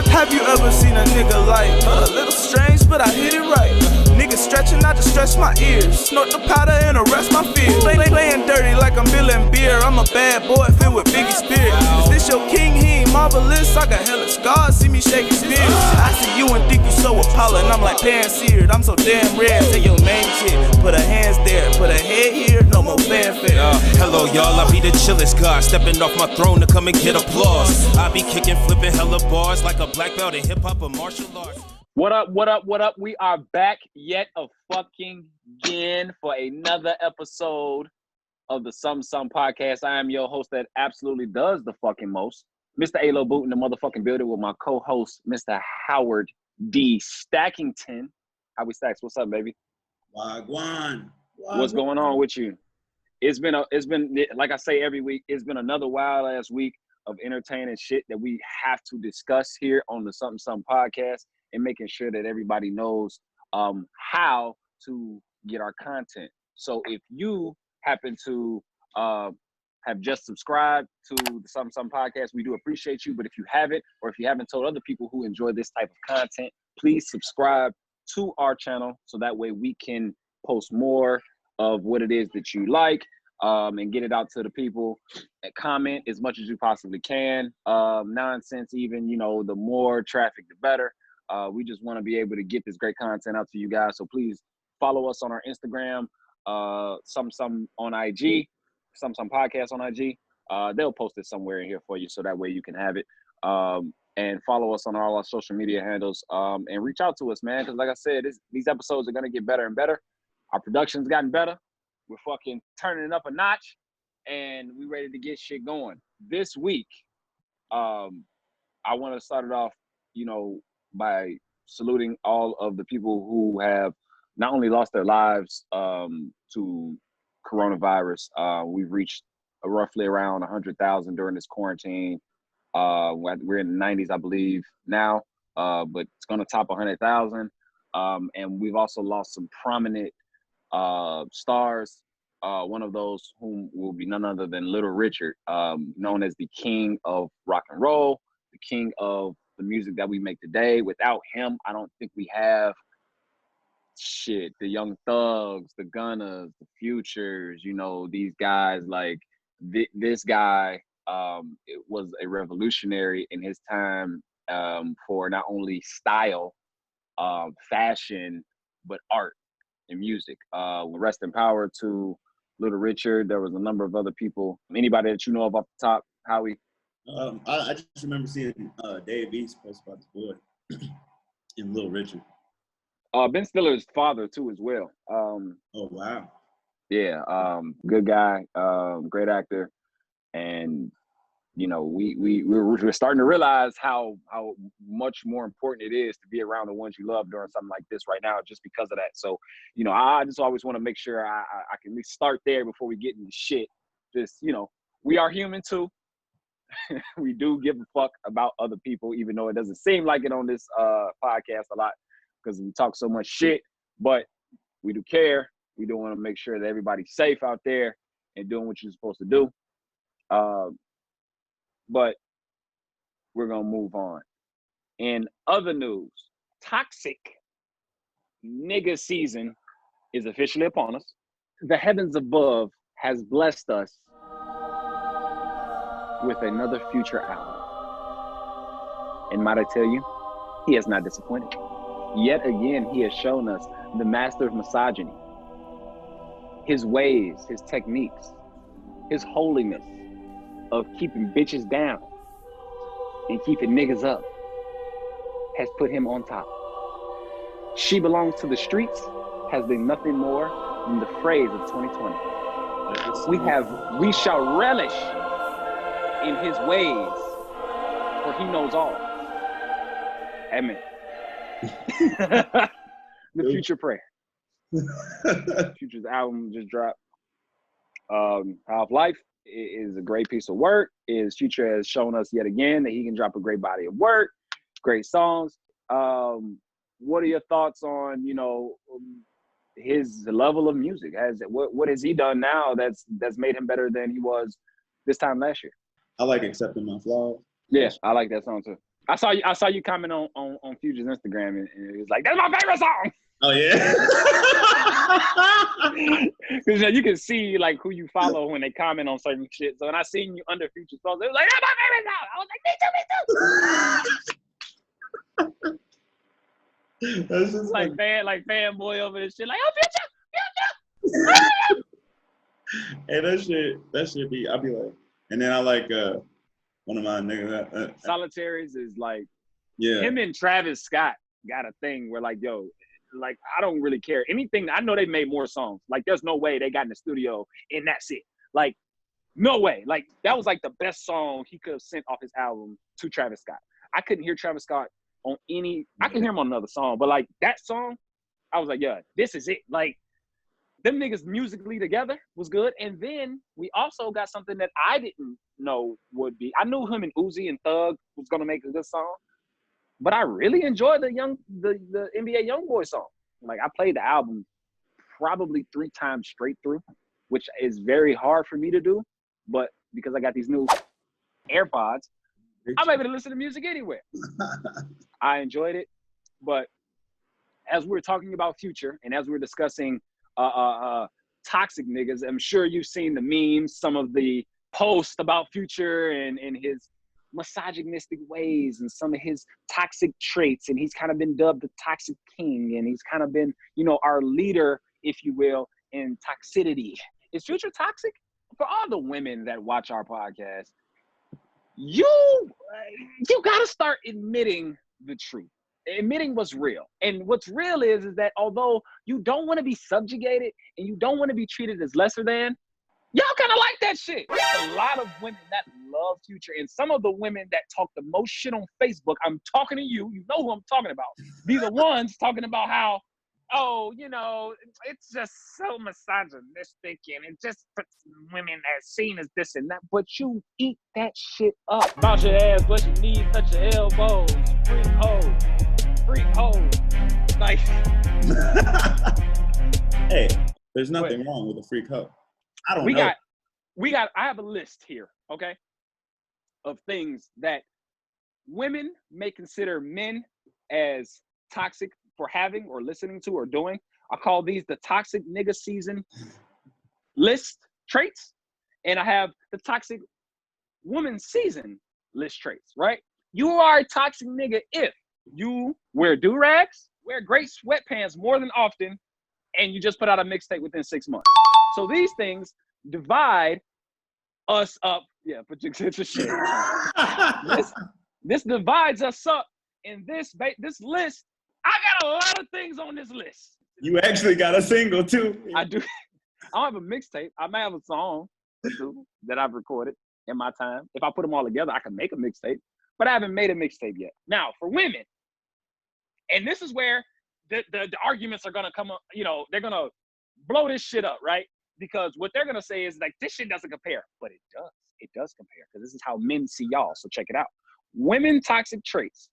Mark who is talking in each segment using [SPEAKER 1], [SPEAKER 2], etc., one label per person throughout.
[SPEAKER 1] Have you ever seen a nigga like a little strange, but I hit it right? Niggas stretching, I just stretch my ears. Snort the powder and arrest my fears. Playing dirty like I'm billing beer. I'm a bad boy filled with Biggie spirit. Is this your king? He ain't marvelous. I got hella scars, see me shaking spears. I see you and think you so Apollo, and I'm like pan-seared. I'm so damn rare. Say your name shit. Put her hands there, put her head here. No more fanfare.
[SPEAKER 2] Hello y'all, I be the chillest guy, stepping off my throne to come and get applause. I be kicking, flipping hella bars like a black belt in hip hop or martial arts.
[SPEAKER 3] What up, what up, what up? We are back yet again for another episode of the Something Podcast. I am your host that absolutely does the fucking most, Mr. Aloww Boot in the motherfucking building with my co-host, Mr. Howard D. Stackington. Howie Stacks, what's up, baby?
[SPEAKER 4] Wagwan.
[SPEAKER 3] What's going on with you? It's been like I say every week, it's been another wild ass week of entertaining shit that we have to discuss here on the Something Podcast, and making sure that everybody knows how to get our content. So if you happen to have just subscribed to the Something Podcast, we do appreciate you. But if you haven't, or if you haven't told other people who enjoy this type of content, please subscribe to our channel so that way we can post more of what it is that you like, and get it out to the people. And comment as much as you possibly can. Nonsense even, the more traffic, the better. We just want to be able to get this great content out to you guys. So please follow us on our Instagram, some on IG, some podcast on IG. They'll post it somewhere in here for you so that way you can have it. And follow us on all our social media handles, and reach out to us, man. Because like I said, these episodes are going to get better and better. Our production's gotten better. We're fucking turning it up a notch, and we ready to get shit going. This week, I want to start it off, by saluting all of the people who have not only lost their lives to coronavirus. We've reached roughly around 100,000 during this quarantine. We're in the 90s, I believe, now, but it's going to top 100,000. And we've also lost some prominent stars. One of those whom will be none other than Little Richard, known as the king of rock and roll, the king of the music that we make today. Without him, I don't think we have the Young Thugs, the Gunners, the Futures, these guys. Like this guy it was a revolutionary in his time, for not only style, fashion, but art and music. Rest in power to Little Richard. There was a number of other people. Anybody that you know of off the top, Howie?
[SPEAKER 4] I just remember seeing Dave East post about this boy in Little Richard.
[SPEAKER 3] Ben Stiller's father too, as well.
[SPEAKER 4] Oh wow.
[SPEAKER 3] Yeah, good guy, great actor, and we're starting to realize how much more important it is to be around the ones you love during something like this right now, just because of that. So, I just always want to make sure I can at least start there before we get into shit. Just, we are human too. We do give a fuck about other people, even though it doesn't seem like it on this podcast a lot because we talk so much shit, but we do care. We do want to make sure that everybody's safe out there and doing what you're supposed to do. But we're going to move on. In other news, toxic nigga season is officially upon us. The heavens above has blessed us with another Future album. And might I tell you, he has not disappointed. Yet again, he has shown us the master of misogyny, his ways, his techniques, his holiness of keeping bitches down and keeping niggas up has put him on top. She Belongs to the Streets has been nothing more than the phrase of 2020. We shall relish in his ways, for he knows all. Amen. The Future prayer. Future's album just dropped. How of Life is a great piece of work. Future has shown us yet again that he can drop a great body of work, great songs. What are your thoughts on, his level of music? What has he done now that's made him better than he was this time last year?
[SPEAKER 4] I like Accepting My Flaws.
[SPEAKER 3] Yes, I like that song too. I saw you comment on Future's Instagram, and it was like, that's my favorite song.
[SPEAKER 4] Oh yeah.
[SPEAKER 3] Because you can see like who you follow when they comment on certain shit. So when I seen you under Future's post, it was like, that's my favorite song. I was like, me too.
[SPEAKER 4] That's just
[SPEAKER 3] like fanboy over this shit. Like, oh, Future.
[SPEAKER 4] Hey, that shit be. I'll be like, and then I like one of my niggas.
[SPEAKER 3] Solitaries is like,
[SPEAKER 4] Yeah.
[SPEAKER 3] him and Travis Scott got a thing where like, yo, like I don't really care anything. I know they made more songs. Like, there's no way they got in the studio and that's it. Like, no way. Like, that was like the best song he could have sent off his album to Travis Scott. I couldn't hear Travis Scott on any. I can hear him on another song, but like that song, I was like, yeah, this is it. Like, them niggas musically together was good. And then we also got something that I didn't know would be. I knew him and Uzi and Thug was gonna make a good song, but I really enjoyed the NBA YoungBoy song. Like, I played the album probably 3 times straight through, which is very hard for me to do. But because I got these new AirPods, I'm able to listen to music anywhere. I enjoyed it. But as we're talking about Future and as we're discussing toxic niggas, I'm sure you've seen the memes, some of the posts about Future and his misogynistic ways and some of his toxic traits. And he's kind of been dubbed the toxic king. And he's kind of been, you know, our leader, if you will, in toxicity. Is Future toxic? For all the women that watch our podcast, you got to start admitting the truth. Admitting what's real. And what's real is that although you don't want to be subjugated and you don't want to be treated as lesser than, y'all kind of like that shit. There's a lot of women that love Future, and some of the women that talk the most shit on Facebook, I'm talking to you, you know who I'm talking about. These are ones talking about how, oh, you know, it's just so misogynistic and it just puts women as seen as this and that, but you eat that shit up. Bounce your ass, bust your knees, touch your elbows, freak hoe. Like,
[SPEAKER 4] hey, there's nothing wrong with a freak hoe. I don't know.
[SPEAKER 3] I have a list here, okay, of things that women may consider men as toxic for having or listening to or doing. I call these the toxic nigga season list traits. And I have the toxic woman season list traits, right? You are a toxic nigga if you wear do-rags, wear great sweatpants more than often, and you just put out a mixtape within 6 months. So these things divide us up. Yeah, but you get your shit. This divides us up in this list. I got a lot of things on this list.
[SPEAKER 4] You actually got a single too.
[SPEAKER 3] I do. I don't have a mixtape. I may have a song or two that I've recorded in my time. If I put them all together, I can make a mixtape. But I haven't made a mixtape yet. Now, for women, and this is where the arguments are gonna come up. You know, they're gonna blow this shit up, right? Because what they're gonna say is like, this shit doesn't compare, but it does. It does compare because this is how men see y'all. So check it out. Women toxic traits: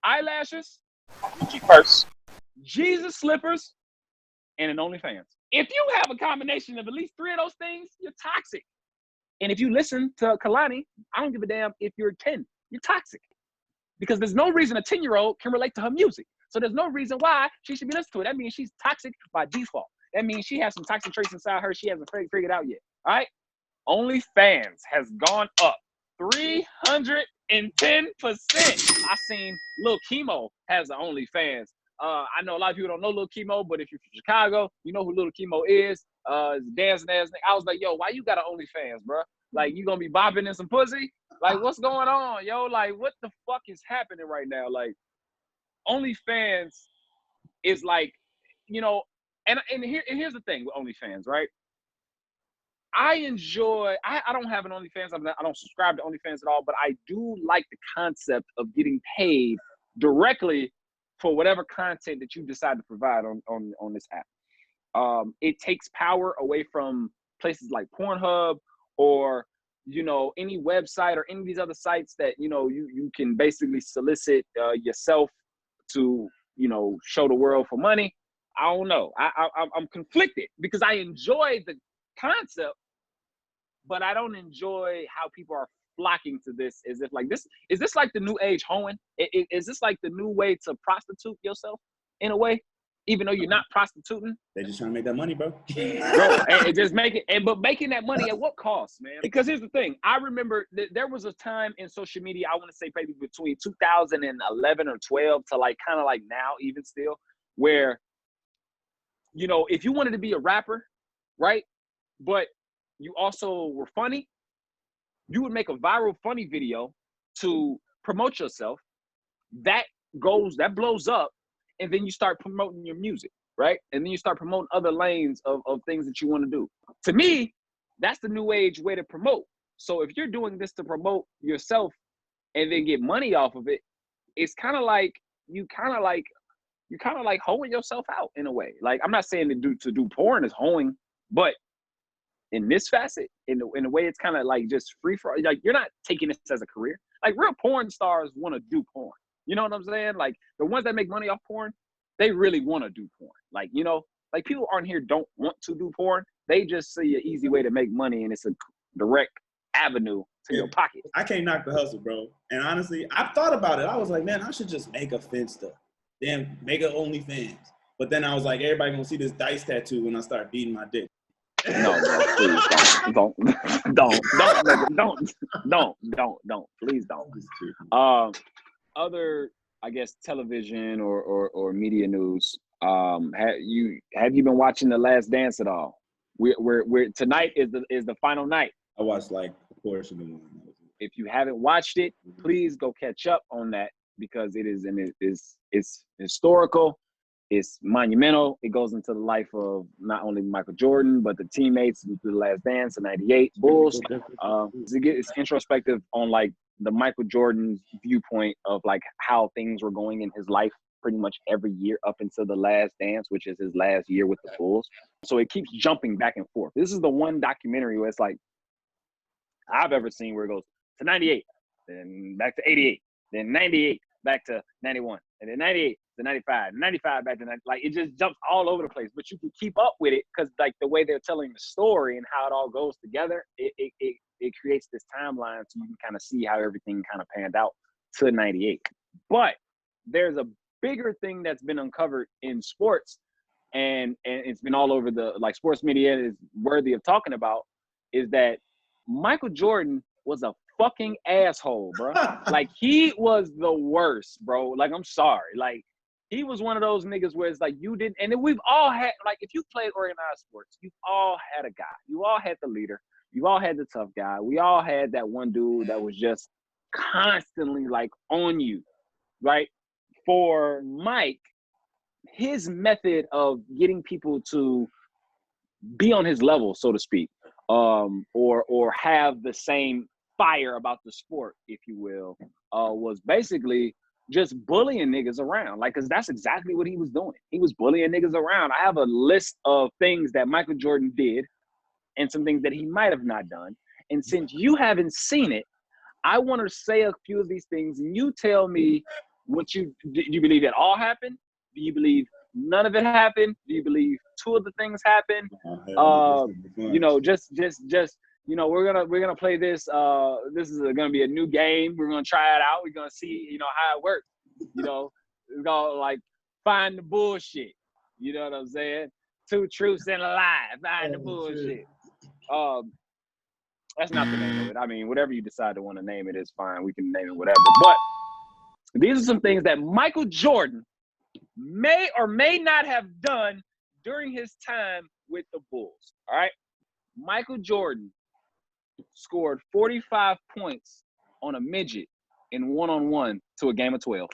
[SPEAKER 3] eyelashes, Gucci purse, Jesus slippers, and an OnlyFans. If you have a combination of at least 3 of those things, you're toxic. And if you listen to Kalani, I don't give a damn if you're 10. You're toxic. Because there's no reason a 10-year-old can relate to her music. So there's no reason why she should be listening to it. That means she's toxic by default. That means she has some toxic traits inside her she hasn't figured out yet. All right? OnlyFans has gone up 310%. I seen Lil Chemo has an OnlyFans. I know a lot of people don't know Lil Chemo, but if you're from Chicago, you know who Lil Chemo is. It's a dancing ass nigga. I was like, yo, why you got an OnlyFans, bro? Like, you gonna be bopping in some pussy? Like, what's going on, yo? Like, what the fuck is happening right now? Like, OnlyFans is like, you know, and here's the thing with OnlyFans, right? I don't have an OnlyFans. I don't subscribe to OnlyFans at all, but I do like the concept of getting paid directly for whatever content that you decide to provide on this app. It takes power away from places like Pornhub or, you know, any website or any of these other sites that, you know, you can basically solicit yourself to, you know, show the world for money. I don't know. I'm conflicted because I enjoy the concept, but I don't enjoy how people are flocking to this as if like this is this like the new age hoeing? Is this like the new way to prostitute yourself in a way, even though you're not prostituting?
[SPEAKER 4] They just trying to make that money, bro.
[SPEAKER 3] Bro, and just make it, but making that money at what cost, man? Because here's the thing. I remember there was a time in social media, I want to say maybe between 2011 or 12 to like kind of like now even still, where, you know, if you wanted to be a rapper, right, but you also were funny, you would make a viral funny video to promote yourself. That blows up, and then you start promoting your music, right? And then you start promoting other lanes of things that you want to do. To me, that's the new age way to promote. So if you're doing this to promote yourself and then get money off of it, it's kind of like you kind of like hoeing yourself out in a way. Like, I'm not saying to do porn is hoeing, but in this facet, in a way, it's kind of like just free for, like, you're not taking this as a career. Like, real porn stars want to do porn. You know what I'm saying? Like, the ones that make money off porn, they really want to do porn. Like, you know, like, people on here don't want to do porn. They just see an easy way to make money, and it's a direct avenue to your pocket.
[SPEAKER 4] I can't knock the hustle, bro. And honestly, I've thought about it. I was like, man, I should just make a Finsta, then make an OnlyFans. But then I was like, everybody gonna see this dice tattoo when I start beating my dick.
[SPEAKER 3] No, please don't, please don't. Other, I guess, television or media news. Have you been watching The Last Dance at all? We're tonight is the final night.
[SPEAKER 4] I watched like a portion of one.
[SPEAKER 3] If you haven't watched it, please go catch up on that, because it's historical. It's monumental. It goes into the life of not only Michael Jordan, but the teammates through The Last Dance, the '98 Bulls. It's introspective on like the Michael Jordan viewpoint of like how things were going in his life pretty much every year up until The Last Dance, which is his last year with the Bulls. So it keeps jumping back and forth. This is the one documentary where it's like I've ever seen where it goes to '98, then back to '88, then '98 back to '91, and then '98 to '95, '95 back to 90. Like, it just jumps all over the place, but you can keep up with it because like the way they're telling the story and how it all goes together, it creates this timeline so you can kind of see how everything kind of panned out to '98. But there's a bigger thing that's been uncovered in sports, and it's been all over the like sports media is worthy of talking about, is that Michael Jordan was a fucking asshole, bro. Like, he was the worst, bro. Like, I'm sorry. Like, he was one of those niggas where it's like you didn't, and then we've all had, like, if you played organized sports, you've all had a guy. You all had the leader. You all had the tough guy. We all had that one dude that was just constantly like on you, right? For Mike, his method of getting people to be on his level, so to speak, or have the same fire about the sport, if you will, was basically just bullying niggas around. Like, cause that's exactly what he was doing. He was bullying niggas around. I have a list of things that Michael Jordan did and some things that he might have not done. And since you haven't seen it, I want to say a few of these things, and you tell me what do you believe it all happened? Do you believe none of it happened? Do you believe two of the things happened? You know, just you know, we're gonna play this. This is gonna be a new game. We're gonna try it out. We're gonna see, you know, how it works. You know, we're gonna like find the bullshit. You know what I'm saying? Two truths and a lie. Find the bullshit. That's not the name of it. I mean, whatever you decide to want to name it is fine. We can name it whatever. But these are some things that Michael Jordan may or may not have done during his time with the Bulls. All right. Michael Jordan scored 45 points on a midget in one-on-one to a game of 12.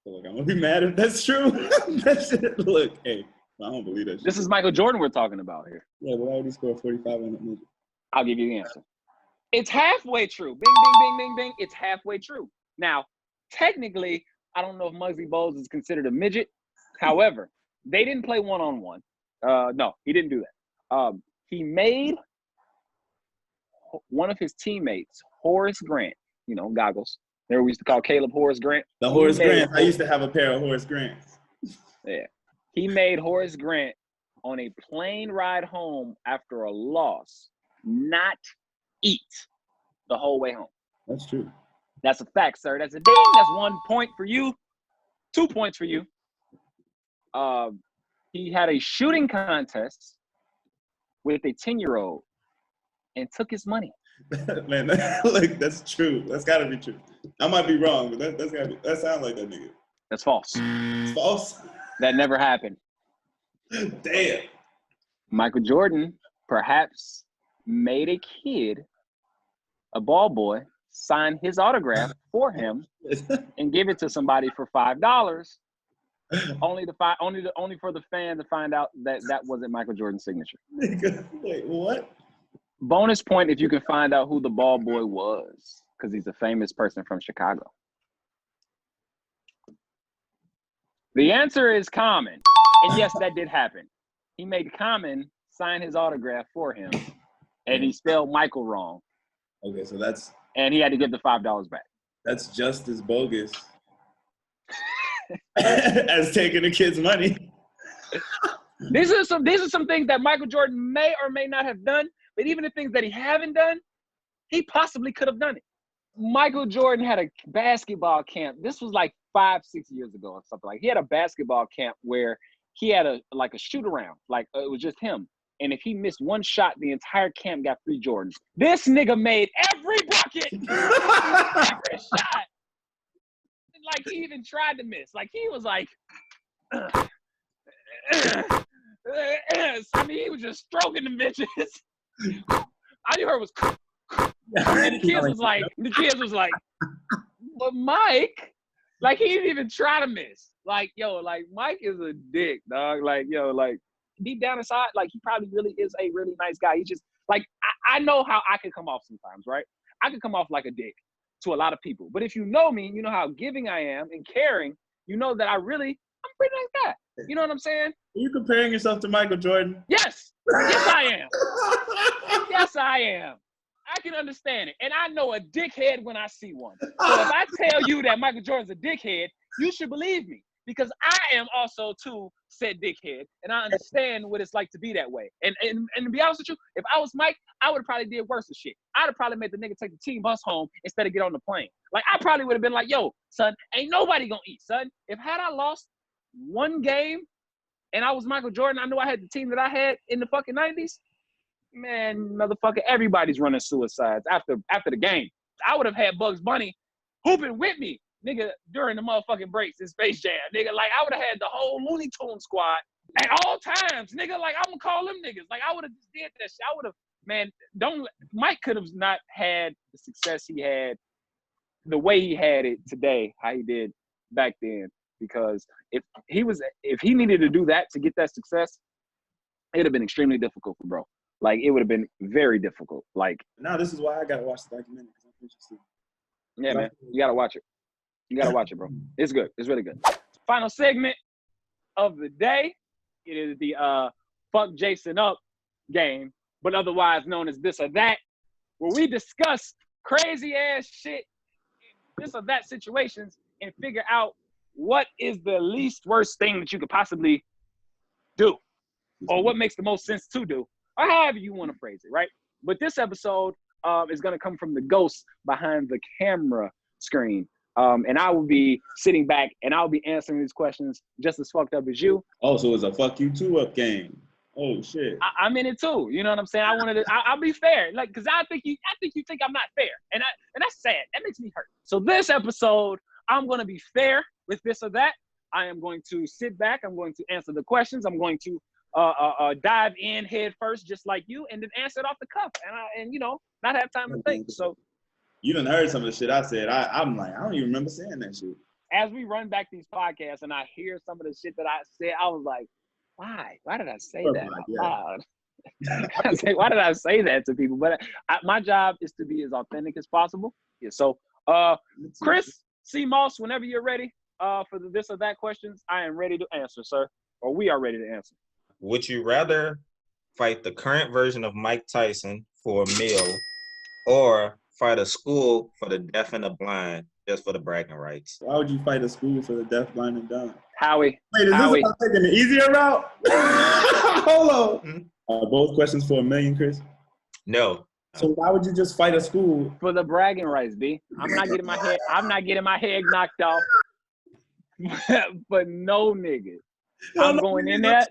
[SPEAKER 4] Look, I'm gonna be mad if that's true. That shit, look, hey, I don't believe that shit.
[SPEAKER 3] This is Michael Jordan we're talking about here.
[SPEAKER 4] Yeah, but why would he score 45 on a midget?
[SPEAKER 3] I'll give you the answer. It's halfway true. Bing, bing, bing, bing, bing. It's halfway true. Now, technically, I don't know if Muggsy Bogues is considered a midget. However, they didn't play one-on-one. No, he didn't do that. He made one of his teammates, Horace Grant, you know, goggles. There we used to call Caleb Horace Grant.
[SPEAKER 4] The Horace Grant. I used to have a pair of Horace Grants.
[SPEAKER 3] Yeah. He made Horace Grant on a plane ride home after a loss not eat the whole way home.
[SPEAKER 4] That's true.
[SPEAKER 3] That's a fact, sir. That's a ding. That's 1 point for you. 2 points for you. He had a shooting contest with a 10-year-old and took his money.
[SPEAKER 4] Man, like that's true. That's gotta be true. I might be wrong, but that sounds like that nigga.
[SPEAKER 3] That's false.
[SPEAKER 4] It's false.
[SPEAKER 3] That never happened.
[SPEAKER 4] Damn.
[SPEAKER 3] Michael Jordan perhaps made a kid, a ball boy, sign his autograph for him and give it to somebody for $5, only for the fan to find out that wasn't Michael Jordan's signature.
[SPEAKER 4] Wait, what?
[SPEAKER 3] Bonus point if you can find out who the ball boy was, because he's a famous person from Chicago. The answer is Common. And yes, that did happen. He made Common sign his autograph for him, and he spelled Michael wrong.
[SPEAKER 4] Okay, so
[SPEAKER 3] and he had to give the $5 back.
[SPEAKER 4] That's just as bogus as taking the kid's money.
[SPEAKER 3] These are some things that Michael Jordan may or may not have done, but even the things that he haven't done, he possibly could have done it. Michael Jordan had a basketball camp. This was like 5-6 years ago or something. Like, he had a basketball camp where he had a shoot around. Like, it was just him. And if he missed one shot, the entire camp got free Jordans. This nigga made every bucket, every shot. Like, he even tried to miss. Like, he was like, I mean, he was just stroking the bitches. All you heard was, and the kids was like, but Mike, like, he didn't even try to miss. Like, yo, like, Mike is a dick, dog. Like, yo, like, deep down inside, like, he probably really is a really nice guy. He just, like, I know how I can come off sometimes, right? I can come off like a dick to a lot of people. But if you know me, you know how giving I am and caring, you know that I'm a pretty nice guy. You know what I'm saying?
[SPEAKER 4] Are you comparing yourself to Michael Jordan?
[SPEAKER 3] Yes. Yes, I am. Yes, I am. I can understand it. And I know a dickhead when I see one. So if I tell you that Michael Jordan's a dickhead, you should believe me. Because I am also, too, said dickhead. And I understand what it's like to be that way. And to be honest with you, if I was Mike, I would have probably did worse than shit. I would have probably made the nigga take the team bus home instead of get on the plane. Like, I probably would have been like, yo, son, ain't nobody gonna eat, son. Had I lost one game and I was Michael Jordan, I knew I had the team that I had in the fucking 90s, man, motherfucker, everybody's running suicides after the game. I would have had Bugs Bunny hooping with me, nigga, during the motherfucking breaks in Space Jam. Nigga, like, I would have had the whole Looney Tunes squad at all times. Nigga, like, I'm gonna call them niggas. Like, I would have just did that shit. I would have, man, Mike could have not had the success he had the way he had it today, how he did back then. Because if he needed to do that to get that success, it'd have been extremely difficult for bro. Like, it would have been very difficult. Like,
[SPEAKER 4] now this is why I gotta watch the documentary, because I'm interested.
[SPEAKER 3] Yeah, man, you gotta watch it. You gotta watch it, bro. It's good. It's really good. Final segment of the day. It is the Fuck Jason Up game, but otherwise known as This or That, where we discuss crazy ass shit in this or that situations and figure out what is the least worst thing that you could possibly do, or what makes the most sense to do, or however you want to phrase it, right? But this episode is going to come from the ghost behind the camera screen. And I will be sitting back and I'll be answering these questions just as fucked up as you.
[SPEAKER 4] Oh, so it's a fuck you two up game. Oh shit.
[SPEAKER 3] I'm in it too. You know what I'm saying? I'll be fair. Like, cause I think you think I'm not fair. And that's sad. That makes me hurt. So this episode, I'm going to be fair with This or That. I am going to sit back. I'm going to answer the questions. I'm going to dive in head first, just like you, and then answer it off the cuff. And you know, not have time to think. So
[SPEAKER 4] you done heard some of the shit I said. I'm like, I don't even remember saying that shit.
[SPEAKER 3] As we run back these podcasts and I hear some of the shit that I said, I was like, why? Why did I say that out loud? Why did I say that to people? But my job is to be as authentic as possible. Yeah. So, Chris C. Moss, whenever you're ready for the This or That questions, I am ready to answer, sir. Or we are ready to answer.
[SPEAKER 5] Would you rather fight the current version of Mike Tyson for a meal, or fight a school for the deaf and the blind just for the bragging rights?
[SPEAKER 4] Why would you fight a school for the deaf, blind, and dumb?
[SPEAKER 3] Howie.
[SPEAKER 4] Wait, is
[SPEAKER 3] Howie.
[SPEAKER 4] this taking the easier route? Hold on. Both questions for $1 million, Chris?
[SPEAKER 5] No.
[SPEAKER 4] So why would you just fight a school?
[SPEAKER 3] For the bragging rights, B. I'm not getting my head knocked off. But no nigga. I'm going in there.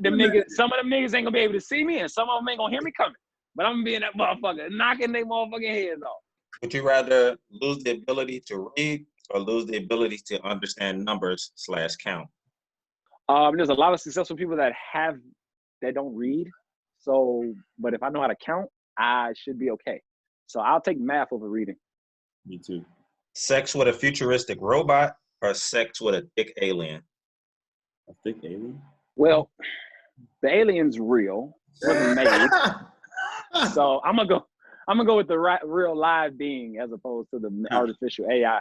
[SPEAKER 3] Some of them niggas ain't gonna be able to see me, and some of them ain't gonna hear me coming. But I'm gonna be in that motherfucker, knocking their motherfucking heads off.
[SPEAKER 5] Would you rather lose the ability to read or lose the ability to understand numbers / count?
[SPEAKER 3] There's a lot of successful people that don't read. So, but if I know how to count, I should be okay. So I'll take math over reading.
[SPEAKER 4] Me too.
[SPEAKER 5] Sex with a futuristic robot or sex with a thick alien?
[SPEAKER 4] A thick alien?
[SPEAKER 3] Well, the alien's real. It wasn't made. So I'm gonna go with the real live being as opposed to the artificial AI.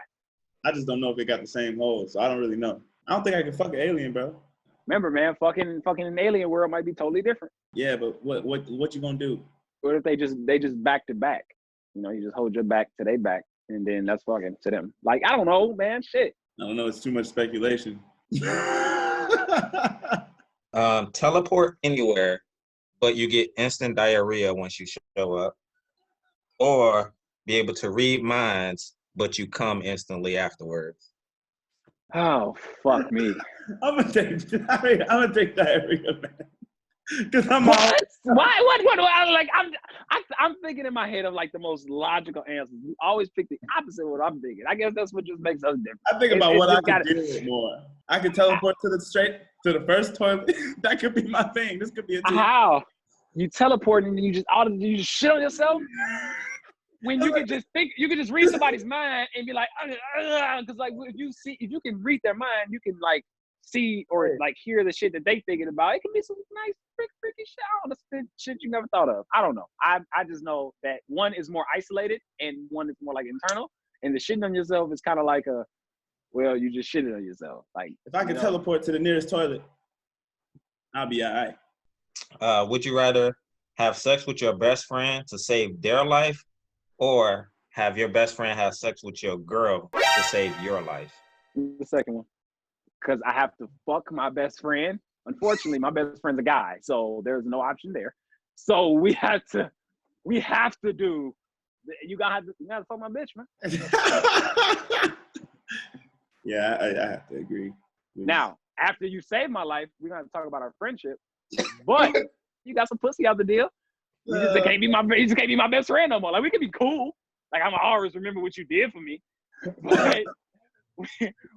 [SPEAKER 4] I just don't know if it got the same holes, so I don't really know. I don't think I can fuck an alien, bro.
[SPEAKER 3] Remember, man, fucking an alien world might be totally different.
[SPEAKER 4] Yeah, but what you gonna do?
[SPEAKER 3] What if they just back to back? You know, you just hold your back to their back, and then that's fucking to them. Like, I don't know, man. Shit.
[SPEAKER 4] I don't know. It's too much speculation.
[SPEAKER 5] Teleport anywhere, but you get instant diarrhea once you show up, or be able to read minds, but you come instantly afterwards.
[SPEAKER 3] Oh, fuck me.
[SPEAKER 4] I'm gonna take diarrhea, man. Because I'm
[SPEAKER 3] what? Why? I'm thinking in my head of like the most logical answers. You always pick the opposite of what I'm thinking. I guess that's what just makes us different.
[SPEAKER 4] I think about what I can deal with more. I can teleport to the first toilet. That could be my thing. This could be a thing.
[SPEAKER 3] How? You teleport and you just shit on yourself? When you can just think, you can just read somebody's mind and be like, because like if you can read their mind, you can like see or like hear the shit that they thinking about. It can be some nice freaky shit. I don't know, shit you never thought of. I don't know. I just know that one is more isolated and one is more like internal. And the shitting on yourself is kind of like you just shitted on yourself. Like
[SPEAKER 4] if I could teleport to the nearest toilet, I'll be all right.
[SPEAKER 5] Would you rather have sex with your best friend to save their life, or have your best friend have sex with your girl to save your life?
[SPEAKER 3] The second one. Because I have to fuck my best friend. Unfortunately, my best friend's a guy, so there's no option there. So we have to do. You gotta fuck my bitch, man.
[SPEAKER 4] Yeah, I have to agree.
[SPEAKER 3] Now, after you save my life, we're gonna talk about our friendship. But you got some pussy out the deal. You just can't be my best friend no more. Like we can be cool. Like I'm always remember what you did for me. But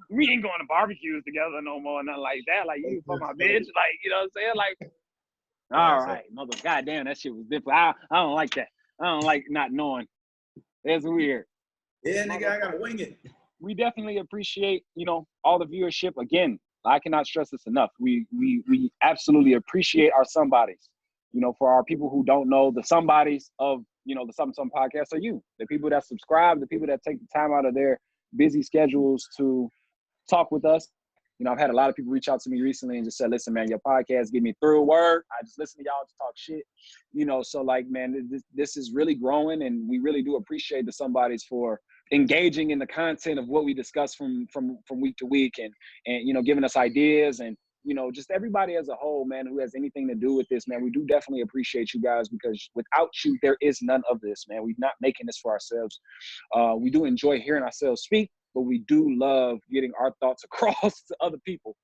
[SPEAKER 3] we ain't going to barbecues together no more, nothing like that. Like you for my bitch, like you know what I'm saying? Like, all right, mother, goddamn, that shit was different. I don't like that. I don't like not knowing. It's weird.
[SPEAKER 4] Yeah, nigga, I gotta wing it.
[SPEAKER 3] We definitely appreciate all the viewership. Again, I cannot stress this enough. We absolutely appreciate our somebodies. For our people who don't know, the somebodies of the Something Something podcast are you, the people that subscribe, the people that take the time out of their busy schedules to talk with us. I've had a lot of people reach out to me recently and just said, listen, man, your podcast give me through work. I just listen to y'all to talk shit. So like, man, this is really growing, and we really do appreciate the somebodies for engaging in the content of what we discuss from week to week and giving us ideas and just everybody as a whole, man, who has anything to do with this, man. We do definitely appreciate you guys, because without you, there is none of this, man. We're not making this for ourselves. We do enjoy hearing ourselves speak, but we do love getting our thoughts across to other people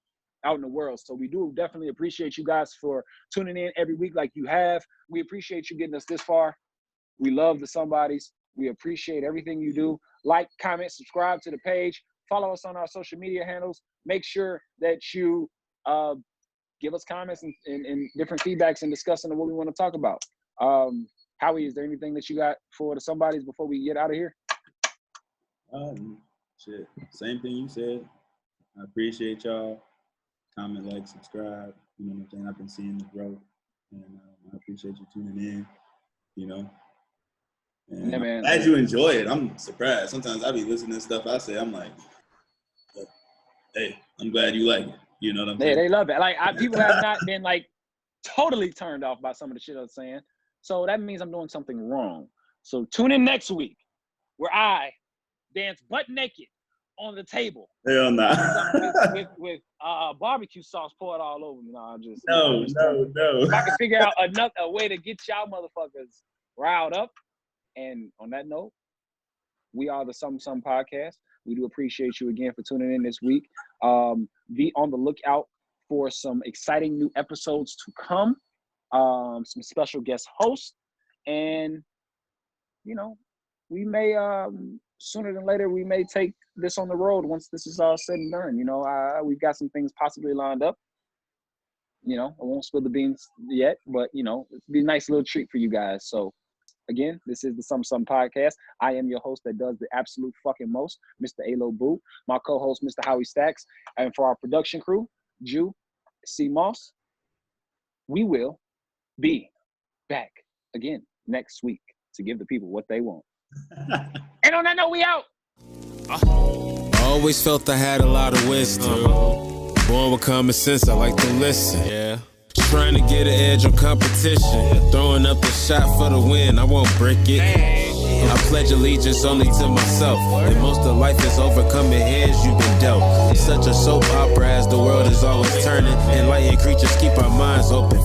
[SPEAKER 3] out in the world. So we do definitely appreciate you guys for tuning in every week like you have. We appreciate you getting us this far. We love the somebodies. We appreciate everything you do. Like, comment, subscribe to the page. Follow us on our social media handles. Make sure that you give us comments and different feedbacks and discussing what we want to talk about. Howie, is there anything that you got for the somebodies before we get out of here?
[SPEAKER 4] Shit, same thing you said. I appreciate y'all. Comment, like, subscribe. You know what I'm saying? I've been seeing the growth, and I appreciate you tuning in. And
[SPEAKER 3] yeah, man.
[SPEAKER 4] I'm glad you enjoy it. I'm surprised. Sometimes I be listening to stuff I say. I'm like, hey, I'm glad you like it. You know what I'm saying?
[SPEAKER 3] They love it. Like people have not been like totally turned off by some of the shit I'm saying. So that means I'm doing something wrong. So tune in next week where I dance butt naked on the table.
[SPEAKER 4] Hell nah.
[SPEAKER 3] with barbecue sauce poured all over me.
[SPEAKER 4] No.
[SPEAKER 3] If I can figure out a way to get y'all motherfuckers riled up And on that note, we are the Some Podcast. We do appreciate you again for tuning in this week. Be on the lookout for some exciting new episodes to come, some special guest hosts, and we may sooner than later we may take this on the road once this is all said and done. We've got some things possibly lined up. I won't spill the beans yet, but it'll be a nice little treat for you guys. So again, this is the Some Podcast. I am your host that does the absolute fucking most, Mr. Aloww Boo. My co-host, Mr. Howie Stacks. And for our production crew, Jew, C. Moss, we will be back again next week to give the people what they want. And on that note, we out.
[SPEAKER 2] I always felt I had a lot of wisdom. Born with common sense, I like to listen. Yeah. Trying to get an edge on competition. Throwing up a shot for the win, I won't break it. I pledge allegiance only to myself. And most of life is overcoming hands you've been dealt. Such a soap opera as the world is always turning. Enlightened creatures keep our minds open.